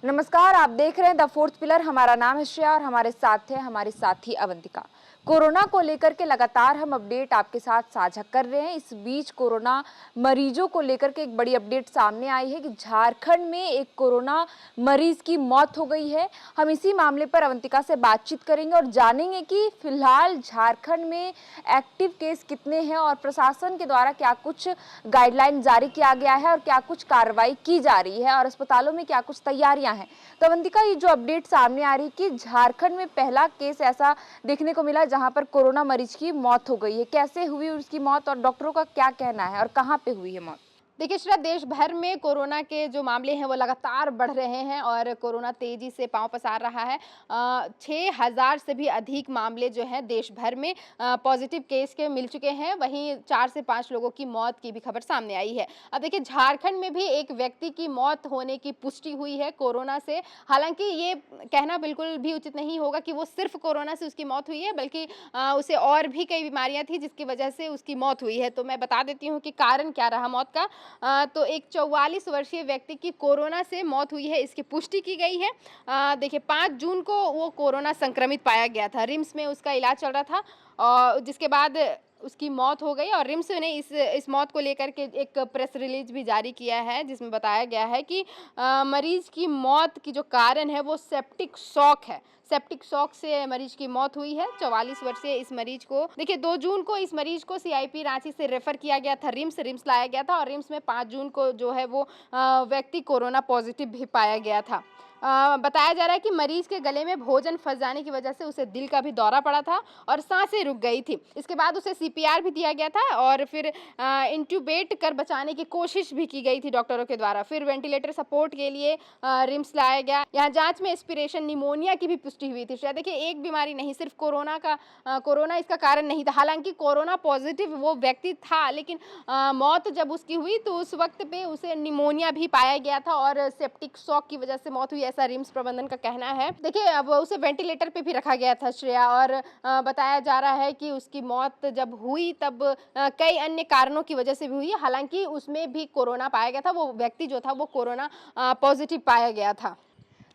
नमस्कार, आप देख रहे हैं द फोर्थ पिलर। हमारा नाम है श्रेया और हमारे साथ है हमारी साथी अवंतिका। कोरोना को लेकर के लगातार हम अपडेट आपके साथ साझा कर रहे हैं। इस बीच कोरोना मरीजों को लेकर के एक बड़ी अपडेट सामने आई है कि झारखंड में एक कोरोना मरीज की मौत हो गई है। हम इसी मामले पर अवंतिका से बातचीत करेंगे और जानेंगे कि फिलहाल झारखंड में एक्टिव केस कितने हैं और प्रशासन के द्वारा क्या कुछ गाइडलाइन जारी किया गया है और क्या कुछ कार्रवाई की जा रही है और अस्पतालों में क्या कुछ तैयारियां हैं। तो अवंतिका, ये जो अपडेट सामने आ रही है कि झारखंड में पहला केस ऐसा देखने को मिला जहां पर कोरोना मरीज की मौत हो गई है, कैसे हुई उसकी मौत और डॉक्टरों का क्या कहना है और कहां पे हुई है मौत? देखिए श्रेया, देश भर में कोरोना के जो मामले हैं वो लगातार बढ़ रहे हैं और कोरोना तेजी से पांव पसार रहा है। 6,000 से भी अधिक मामले जो हैं देश भर में पॉजिटिव केस के मिल चुके हैं। वहीं 4 से 5 लोगों की मौत की भी खबर सामने आई है। अब देखिए, झारखंड में भी एक व्यक्ति की मौत होने की पुष्टि हुई है कोरोना से। हालांकि ये कहना बिल्कुल भी उचित नहीं होगा कि वो सिर्फ कोरोना से उसकी मौत हुई है, बल्कि उसे और भी कई बीमारियां थी जिसकी वजह से उसकी मौत हुई है। तो मैं बता देती हूँ कि कारण क्या रहा मौत का। तो एक 44 वर्षीय व्यक्ति की कोरोना से मौत हुई है, इसकी पुष्टि की गई है। देखिए, 5 जून को वो कोरोना संक्रमित पाया गया था। रिम्स में उसका इलाज चल रहा था और जिसके बाद उसकी मौत हो गई और रिम्स ने इस मौत को लेकर के एक प्रेस रिलीज भी जारी किया है, जिसमें बताया गया है कि मरीज की मौत की जो कारण है वो सेप्टिक शॉक है। सेप्टिक शॉक से मरीज की मौत हुई है। 44 वर्षीय इस मरीज को, देखिए, 2 जून को इस मरीज को सीआईपी रांची से रेफर किया गया था, रिम्स लाया गया था और रिम्स में 5 जून को जो है वो व्यक्ति कोरोना पॉजिटिव भी पाया गया था। बताया जा रहा है कि मरीज के गले में भोजन फंस जाने की वजह से उसे दिल का भी दौरा पड़ा था और सांसें रुक गई थी। इसके बाद उसे सीपीआर भी दिया गया था और फिर इंट्यूबेट कर बचाने की कोशिश भी की गई थी डॉक्टरों के द्वारा। फिर वेंटिलेटर सपोर्ट के लिए रिम्स लाया गया। यहाँ जांच में एस्पिरेशन निमोनिया की भी पुष्टि हुई थी। शायद देखिए, एक बीमारी नहीं, सिर्फ कोरोना इसका कारण नहीं था। हालांकि कोरोना पॉजिटिव वो व्यक्ति था, लेकिन मौत जब उसकी हुई तो उस वक्त पे उसे निमोनिया भी पाया गया था और सेप्टिक शॉक की वजह से मौत हुई, ऐसा रिम्स प्रबंधन का कहना है। देखिए, अब उसे वेंटिलेटर पे भी रखा गया था श्रेया, और बताया जा रहा है कि उसकी मौत जब हुई तब कई अन्य कारणों की वजह से भी हुई। हालांकि उसमें भी कोरोना पाया गया था, वो व्यक्ति जो था वो कोरोना पॉजिटिव पाया गया था।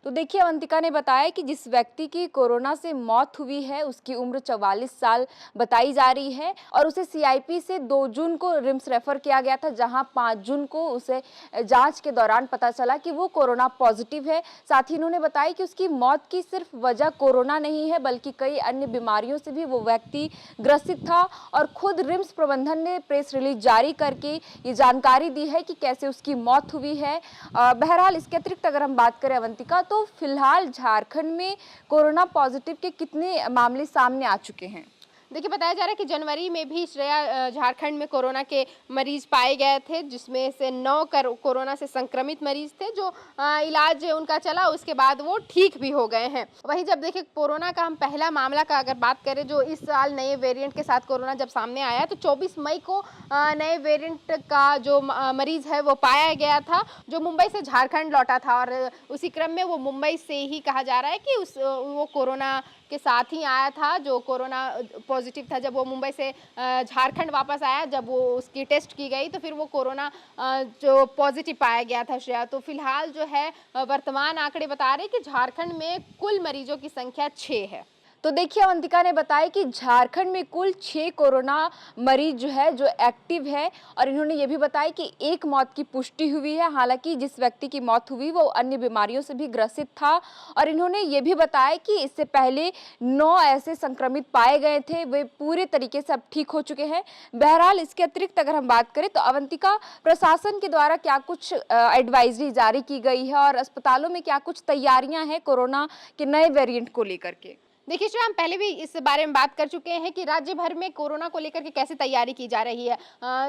तो देखिए, अवंतिका ने बताया कि जिस व्यक्ति की कोरोना से मौत हुई है उसकी उम्र 44 साल बताई जा रही है और उसे सीआईपी से 2 जून को रिम्स रेफर किया गया था, जहां 5 जून को उसे जांच के दौरान पता चला कि वो कोरोना पॉजिटिव है। साथ ही उन्होंने बताया कि उसकी मौत की सिर्फ वजह कोरोना नहीं है, बल्कि कई अन्य बीमारियों से भी वो व्यक्ति ग्रसित था और खुद रिम्स प्रबंधन ने प्रेस रिलीज जारी करके ये जानकारी दी है कि कैसे उसकी मौत हुई है। बहरहाल, इसके अतिरिक्त अगर हम बात करें अवंतिका, तो फिलहाल झारखंड में कोरोना पॉजिटिव के कितने मामले सामने आ चुके हैं? देखिए, बताया जा रहा है कि जनवरी में भी श्रेया झारखंड में कोरोना के मरीज पाए गए थे, जिसमें से 9 कोरोना से संक्रमित मरीज थे जो इलाज उनका चला, उसके बाद वो ठीक भी हो गए हैं। वहीं जब देखिए, कोरोना का हम पहला मामला का अगर बात करें, जो इस साल नए वेरिएंट के साथ कोरोना जब सामने आया तो 24 मई को नए वेरिएंट का जो मरीज है वो पाया गया था, जो मुंबई से झारखंड लौटा था और उसी क्रम में वो मुंबई से ही कहा जा रहा है कि वो कोरोना के साथ ही आया था। जो कोरोना पॉजिटिव था, जब वो मुंबई से झारखंड वापस आया, जब वो उसकी टेस्ट की गई तो फिर वो कोरोना जो पॉजिटिव पाया गया था श्रेया। तो फिलहाल जो है वर्तमान आंकड़े बता रहे हैं कि झारखंड में कुल मरीजों की संख्या 6 है। तो देखिए, अवंतिका ने बताया कि झारखंड में कुल 6 कोरोना मरीज जो है जो एक्टिव है और इन्होंने ये भी बताया कि एक मौत की पुष्टि हुई है। हालांकि जिस व्यक्ति की मौत हुई वो अन्य बीमारियों से भी ग्रसित था और इन्होंने ये भी बताया कि इससे पहले 9 ऐसे संक्रमित पाए गए थे, वे पूरे तरीके से अब ठीक हो चुके हैं। बहरहाल, इसके अतिरिक्त अगर हम बात करें तो अवंतिका, प्रशासन के द्वारा क्या कुछ एडवाइजरी जारी की गई है और अस्पतालों में क्या कुछ तैयारियां हैं कोरोना के नए वेरिएंट को लेकर के? देखिए श्रेया, हम पहले भी इस बारे में बात कर चुके हैं कि राज्य भर में कोरोना को लेकर के कैसे तैयारी की जा रही है।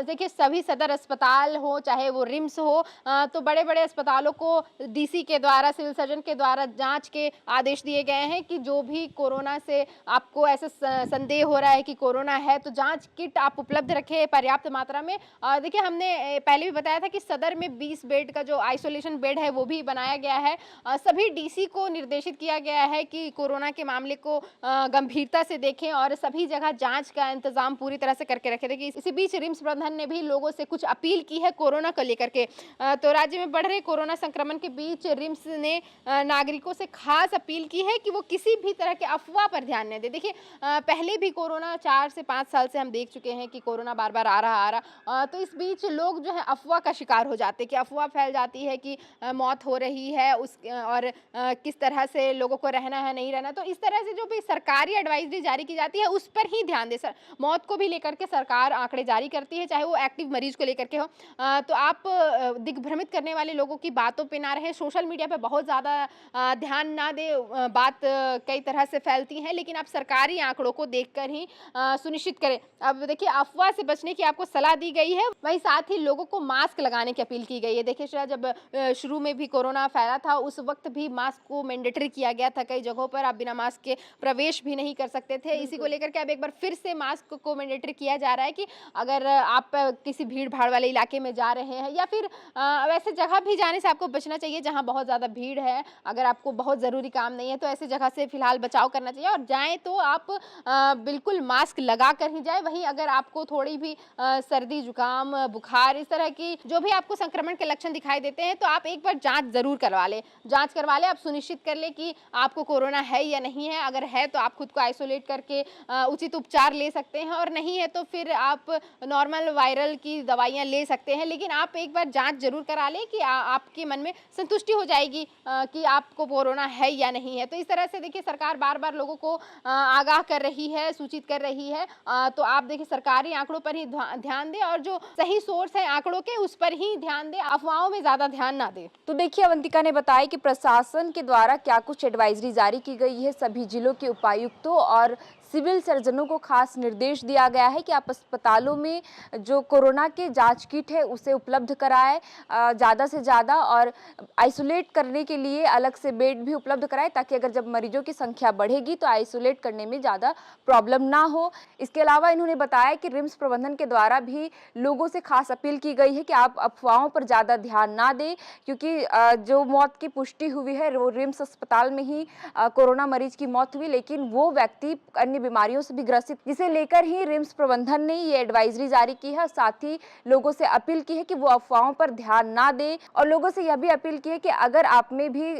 देखिए, सभी सदर अस्पताल हो चाहे वो रिम्स हो, तो बड़े बड़े अस्पतालों को डीसी के द्वारा, सिविल सर्जन के द्वारा जांच के आदेश दिए गए हैं कि जो भी कोरोना से आपको ऐसा संदेह हो रहा है कि कोरोना है तो जांच किट आप उपलब्ध रखें पर्याप्त मात्रा में। देखिए, हमने पहले भी बताया था कि सदर में 20 बेड का जो आइसोलेशन बेड है वो भी बनाया गया है। सभी डीसी को निर्देशित किया गया है कि कोरोना के मामले को को गंभीरता से देखें और सभी जगह जांच का इंतजाम पूरी तरह से करके रखे। देखिए इसी बीच रिम्स प्रबंधन ने भी लोगों से कुछ अपील की है कोरोना को लेकर के। तो राज्य में बढ़ रहे कोरोना संक्रमण के बीच रिम्स ने नागरिकों से खास अपील की है कि वो किसी भी तरह के अफवाह पर ध्यान न दें। देखिए पहले भी कोरोना 4 से 5 साल से हम देख चुके हैं कि कोरोना बार-बार आ रहा। तो इस बीच लोग जो है अफवाह का शिकार हो जाते हैं कि अफवाह फैल जाती है कि मौत हो रही है और किस तरह से लोगों को रहना है, नहीं रहना। तो इस तरह से जो भी सरकारी एडवाइजरी जारी की जाती है उस पर ही ध्यान दें। मौत को भी लेकर के सरकार आंकड़े जारी करती है, चाहे वो एक्टिव मरीज को लेकर के हो। तो आप दिग्भ्रमित करने वाले लोगों की बातों पे ना रहें, सोशल मीडिया पे बहुत ज़्यादा ध्यान ना दें। बात कई तरह से फैलती है, लेकिन आप सरकारी आंकड़ों को देखकर ही सुनिश्चित करें। अब देखिए अफवाह से बचने की आपको सलाह दी गई है, वहीं साथ ही लोगों को मास्क लगाने की अपील की गई है। देखिए शायद जब शुरू में भी कोरोना फैला था उस वक्त भी मास्क को मैंडेटरी किया गया था। कई जगहों पर आप बिना मास्क के प्रवेश भी नहीं कर सकते थे। इसी को लेकर के अब एक बार फिर से मास्क को मैंडेटरी किया जा रहा है कि अगर आप किसी भीड़ भाड़ वाले इलाके में जा रहे हैं या फिर वैसे जगह भी जाने से आपको बचना चाहिए जहां बहुत ज़्यादा भीड़ है। अगर आपको बहुत ज़रूरी काम नहीं है तो ऐसी जगह से फिलहाल बचाव करना चाहिए और जाएं तो आप बिल्कुल मास्क लगा कर ही जाए। वहीं अगर आपको थोड़ी भी सर्दी जुकाम बुखार इस तरह की जो भी आपको संक्रमण के लक्षण दिखाई देते हैं तो आप एक बार जांच जरूर करवा लें। जांच करवा लें, आप सुनिश्चित कर लें कि आपको कोरोना है या नहीं है। अगर है तो आप खुद को आइसोलेट करके उचित उपचार ले सकते हैं और नहीं है तो फिर आप नॉर्मल वायरल की दवाइयां ले सकते हैं। लेकिन आप एक बार जांच जरूर करा लें कि आपके मन में संतुष्टि हो जाएगी कि आपको कोरोना है या नहीं है। तो इस तरह से देखिए सरकार बार बार लोगों को आगाह कर रही है, सूचित कर रही है। तो आप देखिए सरकारी आंकड़ों पर ही ध्यान दें और जो सही सोर्स है आंकड़ों के उस पर ही ध्यान दें, अफवाहों में ज्यादा ध्यान ना दें। तो देखिए अवंतिका ने बताया कि प्रशासन के द्वारा क्या कुछ एडवाइजरी जारी की गई है। सभी जिलों के उपायुक्तों और सिविल सर्जनों को खास निर्देश दिया गया है कि आप अस्पतालों में जो कोरोना के जांच किट है उसे उपलब्ध कराएं ज़्यादा से ज़्यादा और आइसोलेट करने के लिए अलग से बेड भी उपलब्ध कराएं ताकि अगर जब मरीजों की संख्या बढ़ेगी तो आइसोलेट करने में ज़्यादा प्रॉब्लम ना हो। इसके अलावा इन्होंने बताया कि रिम्स प्रबंधन के द्वारा भी लोगों से खास अपील की गई है कि आप अफवाहों पर ज़्यादा ध्यान ना दें क्योंकि जो मौत की पुष्टि हुई है वो रिम्स अस्पताल में ही कोरोना मरीज की मौत हुई, लेकिन वो व्यक्ति अन्य बीमारियों से भी ग्रसित, जिसे लेकर ही रिम्स प्रबंधन ने ये एडवाइजरी जारी की है। साथ ही लोगों से अपील की है कि वो अफवाहों पर ध्यान ना दें और लोगों से यह भी अपील की है कि अगर आप में भी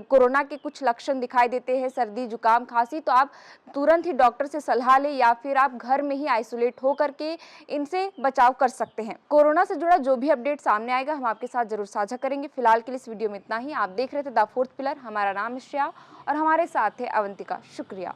कोरोना के कुछ लक्षण दिखाई देते हैं, सर्दी जुकाम खांसी, तो आप तुरंत ही डॉक्टर से सलाह लें या फिर आप घर में ही आइसोलेट होकर के इनसे बचाव कर सकते हैं। कोरोना से जुड़ा जो भी अपडेट सामने आएगा हम आपके साथ जरूर साझा करेंगे। फिलहाल के लिए इस वीडियो में इतना ही। आप देख रहे थे द फोर्थ पिलर। हमारा नाम है श्रेया और हमारे साथ है अवंतिका। शुक्रिया।